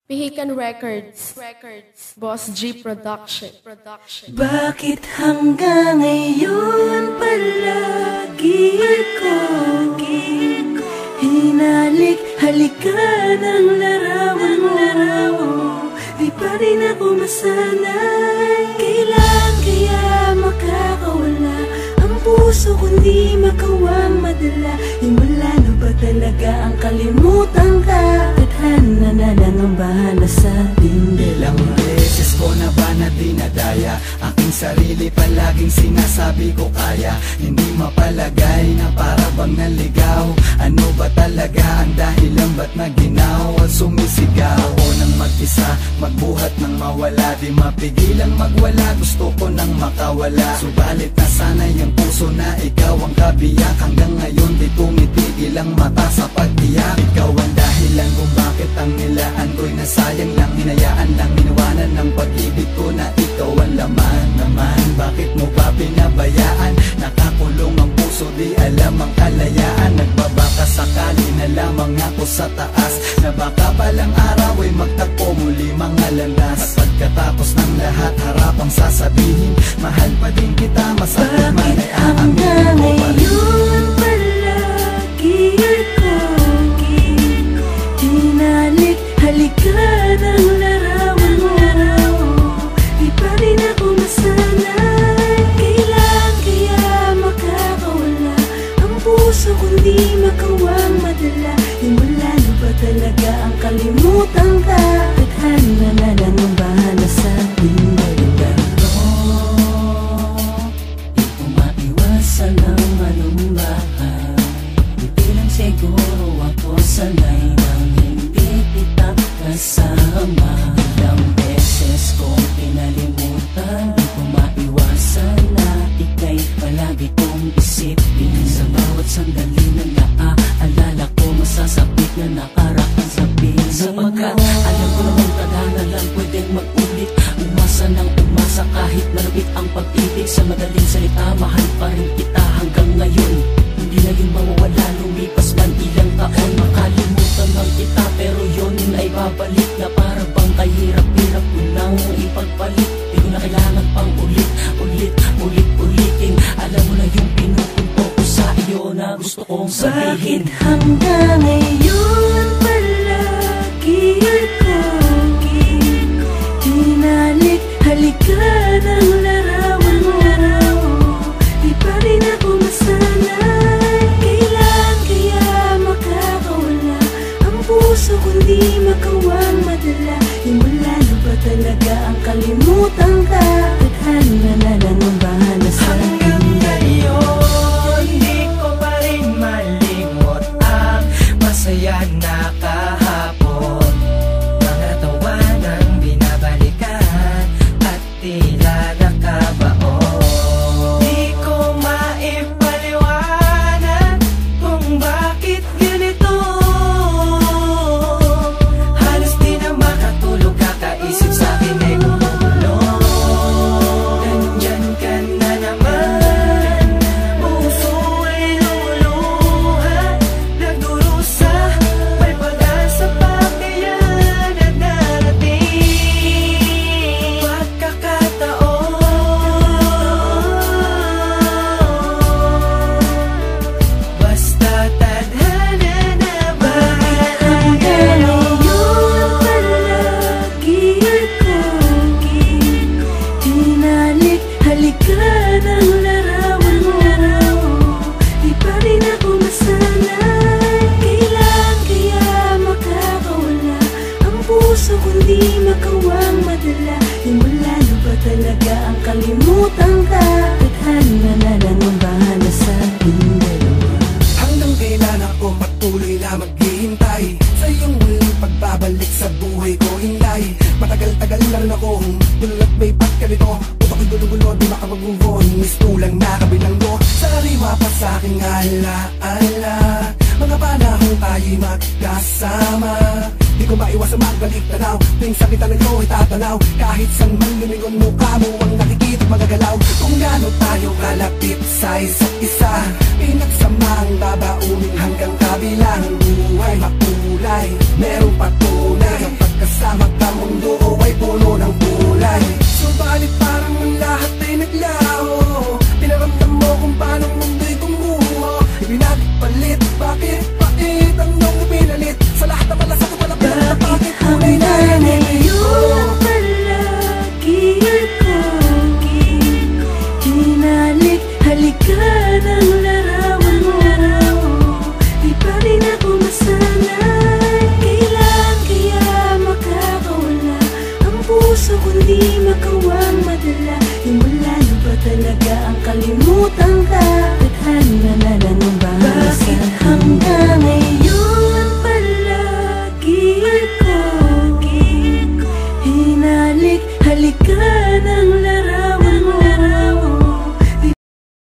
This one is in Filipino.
Pihikan Records. Boss G Production. Bakit hanggang ngayon palagi ko hinalik-halikan ang larawan mo? Di pa rin ako masanay. Kailan kaya makakawala ang puso kundi makawang madala? Himula na ba talaga ang kalimutan ka? Tadhana na lang ang bahala sa atin. Ilang beses ko na ba na dinadaya aking sarili, palaging sinasabi ko kaya. Hindi mapalagay na para bang naligaw. Ano ba talaga ang dahilan ba't naginaw at sumisigaw? O nang mag-isa, magbuhat nang mawala, di mapigilang magwala, gusto ko nang makawala. Subalit nasanay ang puso na ikaw ang kabiyak. Hanggang ngayon di tumitigil ang mata sa pag-iyak. Ikaw ang dahilan kung bakit ang nilaan ko'y nasayang lang. Hinayaan lang, iniwanan ng pag-ibig ko na ikaw ang laman naman. Bakit mo ba pinabayaan? Nakakulong ang puso, di alam ang kalayaan. Nagbabaka sakali na lamang ako sa taas, na baka balang araw ay magtagpo muli mga landas. At pagkatapos ng lahat harapang sasabihin, mahal pa din kita, masakit man ay aaminin mo pa rin. Palagi ko hinalik-halikan ang larawan mo. Di pa rin ako masanay. Kailan kaya makakawala ang puso kundi makawang madala? Himula na ba talaga ang kalimutan ka? Tadhana na lang ang bahala sa ating dalawa. Di ko maiwasan ang malumbahan. Hindi lang siguro ako sanay nang hindi kita kasama. Ilang beses kong pinalimutan, di ko maiwasan na ika'y palagi kong isipin. Sa bawat sandali na naaalala ko, masasapit na nakaraan sa piling. Sapagkat alam ko naman tadhana lang pwedeng mag-ulit. Umasa ng umasa kahit malapit ang pag-ibig. Sa madaling salita, mahal pa rin kita hanggang ngayon. Hindi na yun mawawala, lumipas man ilang taon. Makalimutan lang kita pero yun ay babalik. Na para bang kahirap-hirap ko nang ipagpalit. Di ko na kailangan pang ulit-ulitin. Alam mo na yung pinupunto ko sa iyo na gusto kong sabihin. Bakit hanggang ngayon palagi ko hinalik-halikan ang larawan mo? Di pa rin ako masanay. Kailan kaya makakawala ang puso kundi makawang madala? Himula na ba talaga ang kalimutan ka? Tadhana na lang ang bahala sa akin. Hanggang ngayon, di ko pa rin malimot ang masaya na kahapon. Mga tawanan binabalikan at tila nakabaon. Di ko maipaliwanag kung bakit ganito. Halos di na makatulog, kakaisip sa akin ay bumubulong. Nandyan ka na naman, puso ay luluha, nagdurusa, may pag-asa pa kaya na darating pagkakataon. Basta tadhana na ba? Hanggang ngayon palagi ko hinalik-halikan ang larawan mo. Di pa rin ako masanay. Kailan kaya makakawala ang puso kundi makawang madala? Himula na ba talaga ang kalimutan ka? Tadhana na lang ang bahala sa ating dalawa. Hanggang kailan ako patuloy na maghihintay sa iyong muling pagbabalik sa buhay ko, hinday. Matagal-tagal na rin akong dulot may pagkalito. Utak ko'y gulo-gulo, di makapag-move on. Mistulang nakabilanggo sa riwa pa sa aking alaala. Mga panahong tayo'y magkasama. Di ko maiwas ang magbalik tanaw. Tuwing sa kita ng ito ay tatanaw. Kahit saan man lumingon mukha mo ang nakikita magagalaw. Kung gaano tayo kalapit sa isa't isa, pinagsama ang babaunin hanggang kabilang buhay makulay. Merong patunay